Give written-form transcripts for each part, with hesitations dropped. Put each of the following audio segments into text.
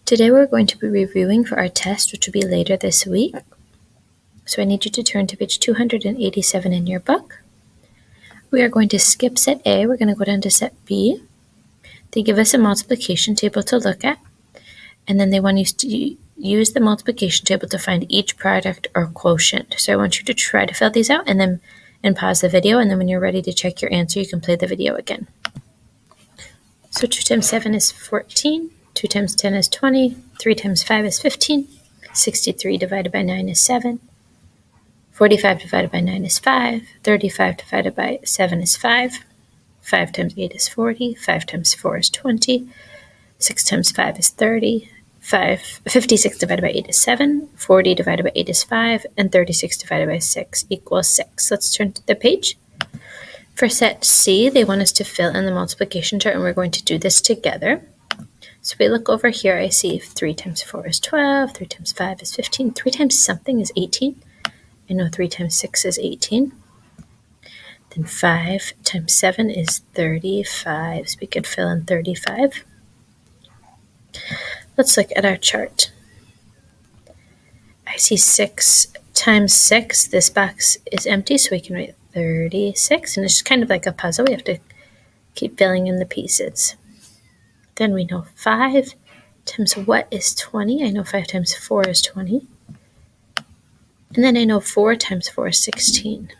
Today we're going to be reviewing for our test, which will be later this week. So I need you to turn to page 287 in your book. We are going to skip set A. We're going to go down to set B. They give us a multiplication table to look at, and then they want us to use the multiplication table to find each product or quotient. So I want you to try to fill these out and pause the video, and then when you're ready to check your answer, you can play the video again. So 2 times 7 is 14. 2 times 10 is 20, 3 times 5 is 15, 63 divided by 9 is 7, 45 divided by 9 is 5, 35 divided by 7 is 5, 5 times 8 is 40, 5 times 4 is 20, 6 times 5 is 30, 56 divided by 8 is 7, 40 divided by 8 is 5, and 36 divided by 6 equals 6. Let's turn to the page. For set C, they want us to fill in the multiplication chart, and we're going to do this together. So if we look over here, I see 3 times 4 is 12, 3 times 5 is 15, 3 times something is 18. I know 3 times 6 is 18. Then 5 times 7 is 35, so we could fill in 35. Let's look at our chart. I see 6 times 6. This box is empty, so we can write 36. And it's just kind of like a puzzle. We have to keep filling in the pieces. Then we know 5 times what is 20? I know 5 times 4 is 20. And then I know 4 times 4 is 16.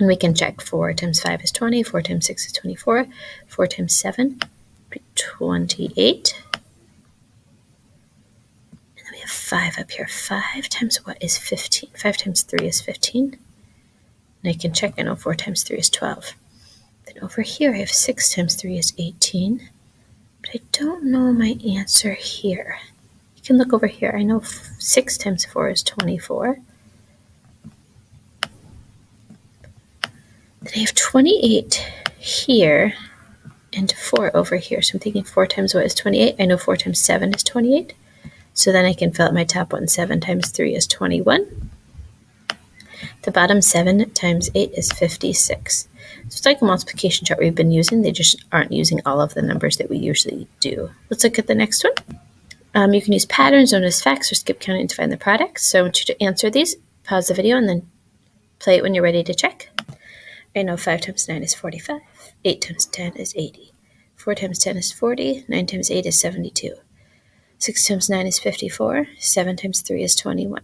And we can check 4 times 5 is 20, 4 times 6 is 24, 4 times 7 is 28. And then we have 5 up here. 5 times what is 15? 5 times 3 is 15. And I can check, I know 4 times 3 is 12. Then over here I have 6 times 3 is 18. But I don't know my answer here. You can look over here. I know 6 times 4 is 24. Then I have 28 here and 4 over here. So I'm thinking 4 times what is 28? I know 4 times 7 is 28. So then I can fill out my top one. 7 times 3 is 21. The bottom 7 times 8 is 56. So it's like a multiplication chart we've been using. They just aren't using all of the numbers that we usually do. Let's look at the next one. You can use patterns known as facts or skip counting to find the product. So I want you to answer these, pause the video, and then play it when you're ready to check. I know 5 times 9 is 45. 8 times 10 is 80. 4 times 10 is 40. 9 times 8 is 72. 6 times 9 is 54. 7 times 3 is 21.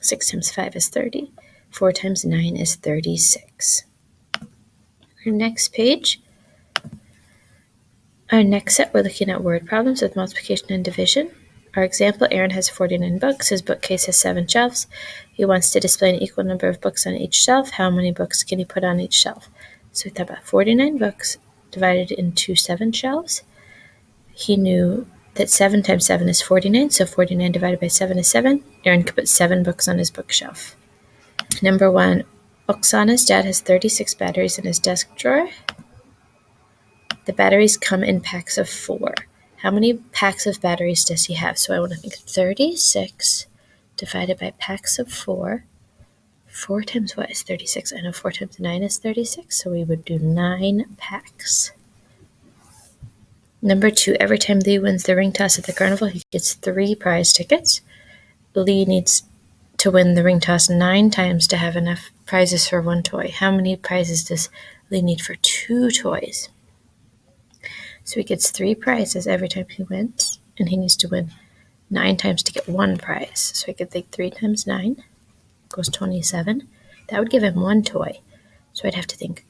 6 times 5 is 30. 4 times 9 is 36. Our next page. Our next set, we're looking at word problems with multiplication and division. Our example, Aaron has 49 books. His bookcase has 7 shelves. He wants to display an equal number of books on each shelf. How many books can he put on each shelf? So we thought about 49 books divided into 7 shelves. He knew that 7 times 7 is 49, so 49 divided by 7 is 7. Aaron could put 7 books on his bookshelf. Number 1, Oksana's dad has 36 batteries in his desk drawer. The batteries come in packs of 4. How many packs of batteries does he have? So I want to think 36 divided by packs of 4. 4 times what is 36? I know 4 times 9 is 36, so we would do 9 packs. Number 2, every time Lee wins the ring toss at the carnival, he gets 3 prize tickets. Lee needs to win the ring toss 9 times to have enough prizes for 1 toy. How many prizes does Lee need for 2 toys? So he gets 3 prizes every time he wins, and he needs to win 9 times to get 1 prize. So I could think 3 times 9 goes 27. That would give him 1 toy. So I'd have to think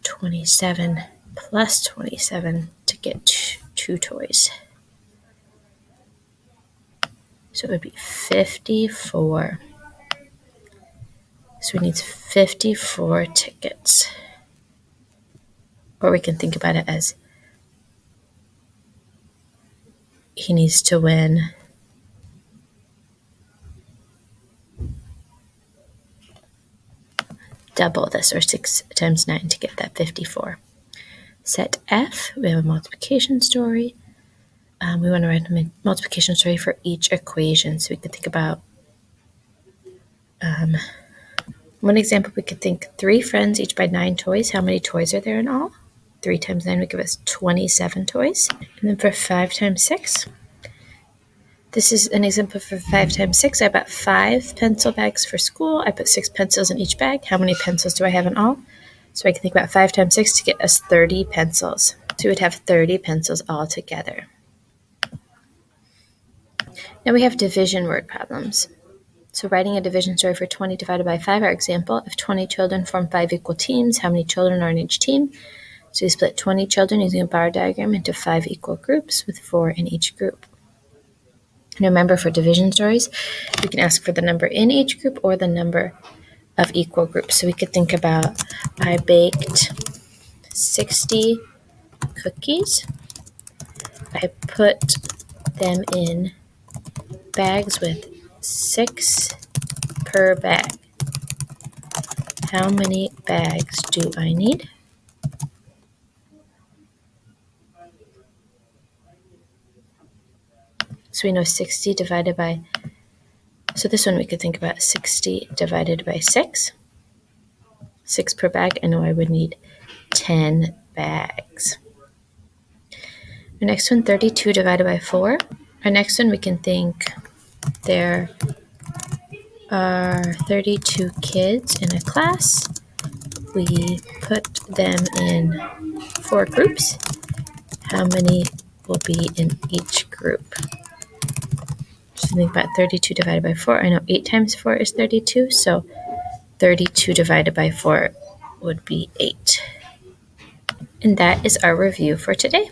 27 plus 27 to get 2 toys. So it would be 54. So he needs 54 tickets. Or we can think about it as he needs to win double this, or 6 times 9 to get that 54. Set F, we have a multiplication story. We want to write a multiplication story for each equation. So we could think about one example. We could think 3 friends, each buy 9 toys. How many toys are there in all? 3 times 9 would give us 27 toys. And then for 5 times 6, This is an example for 5 times 6. I bought 5 pencil bags for school. I put 6 pencils in each bag. How many pencils do I have in all? So I can think about 5 times 6 to get us 30 pencils. So we would have 30 pencils all together. Now we have division word problems. So writing a division story for 20 divided by 5, our example, if 20 children form 5 equal teams, how many children are in each team? So we split 20 children using a bar diagram into 5 equal groups with 4 in each group. And remember, for division stories, we can ask for the number in each group or the number of equal groups. So we could think about, I baked 60 cookies. I put them in bags with 6 per bag. How many bags do I need? So we know 60 divided by, so this one we could think about 60 divided by 6. 6 per bag, I know I would need 10 bags. Our next one, 32 divided by 4. Our next one we can think there are 32 kids in a class. We put them in 4 groups. How many will be in each group? So think about 32 divided by 4. I know 8 times 4 is 32, so 32 divided by 4 would be 8. And that is our review for today.